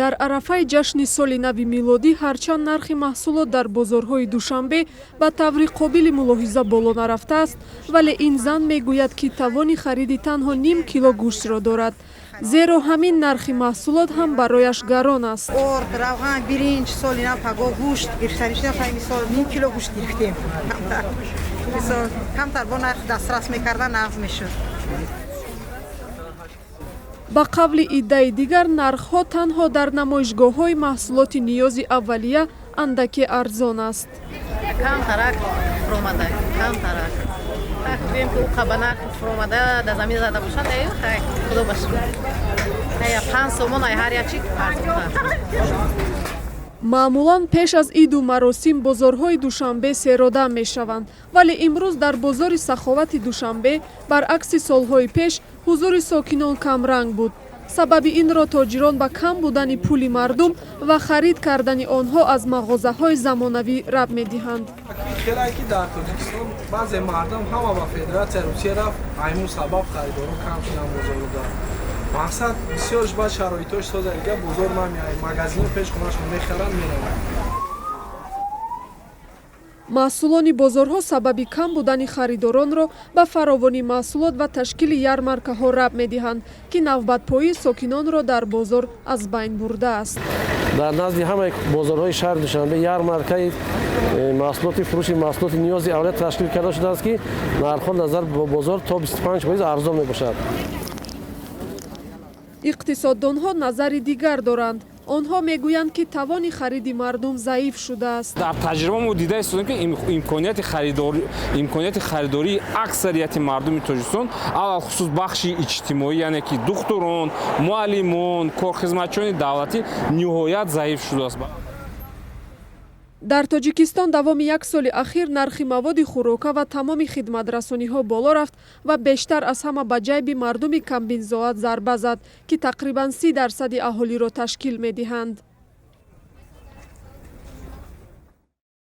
дар арафаи ҷашни соли нави милодӣ ҳарчанд нархи маҳсулот дар бозорҳои Душанбе ба таври қобили мулоҳиза боло нарафтааст, вале ин зан мегӯяд ки тавони хариди танҳо ним кило гӯштро дорад. Зеро ҳамин нархи маҳсулот ҳам барояш гарон аст. Орд, равған, биринҷ, соли нав паго гӯшт гирифтанишидем, мисол ним кило гӯшт гирифтем. Мисол камтар бо нарх дастрас мекардан нағз мешуд. ба қавли иддаи дигар, нархҳо танҳо дар намоишгоҳҳои маҳсулоти ниёзи аввалия андаке арзон аст. Камтарак фуромада, камтарак. Так бем ки у қабанак фуромада да замин зада бошад, ай худо ба шукр. Ай 5 сомон ай ҳар як чиз арзонтар. маъмулан пеш аз иду маросим бозорҳои Душанбе серода мешаванд, вале имрӯз дар бозори Саховати Душанбе баръакси солҳои пеш ҳузури сокинон камранг буд. Сабаби инро тоҷирон ба кам будани пули мардум ва харид кардани онҳо аз мағозаҳои замонавӣ раб медиҳанд. Хелайки дар Тоҷикистон баъзе мардум ҳама ба Федератсияи Русия рафт, аймун сабаб харидору кам шудан бозору дорад. Мақсад бисёрш ба шароитош соза дига бозор намеяй, магазини пеш хонашон мехаранд мераванд. маҳсулони бозорҳо сабаби кам будани харидоронро ба фаровонӣ маҳсулот ва ташкили ярмаркаҳо раб медиҳанд, ки навбатпоии сокинонро дар бозор аз байн бурдааст. дар назди ҳамаи бозорҳои шаҳри Душанбе ярмаркаи маҳсулоти фурӯши маҳсулоти ниёзи аввалия ташкил карда шудааст, ки нархҳо назар ба бозор то 25% арзон мебошад. иқтисоддонҳо назари дигар доранд. онҳо мегӯянд, ки тавони хариди мардум заиф шудааст. дар таҷриба мо дида истодем, ки имконияти харидории аксарияти мардуми Тоҷикистон, алахусус бахши иҷтимоӣ, яъне ки духтурон, муаллимон, корхизматчиёни давлатӣ ниҳоят заиф шудааст. дар Тоҷикистон давоми як соли ахир нархи маводи хӯрока ва тамоми хидматрасониҳо боло рафт ва бештар аз ҳама ба ҷайби мардуми камбинзоат зарба зад, ки тақрибан 30% аҳолиро ташкил медиҳанд.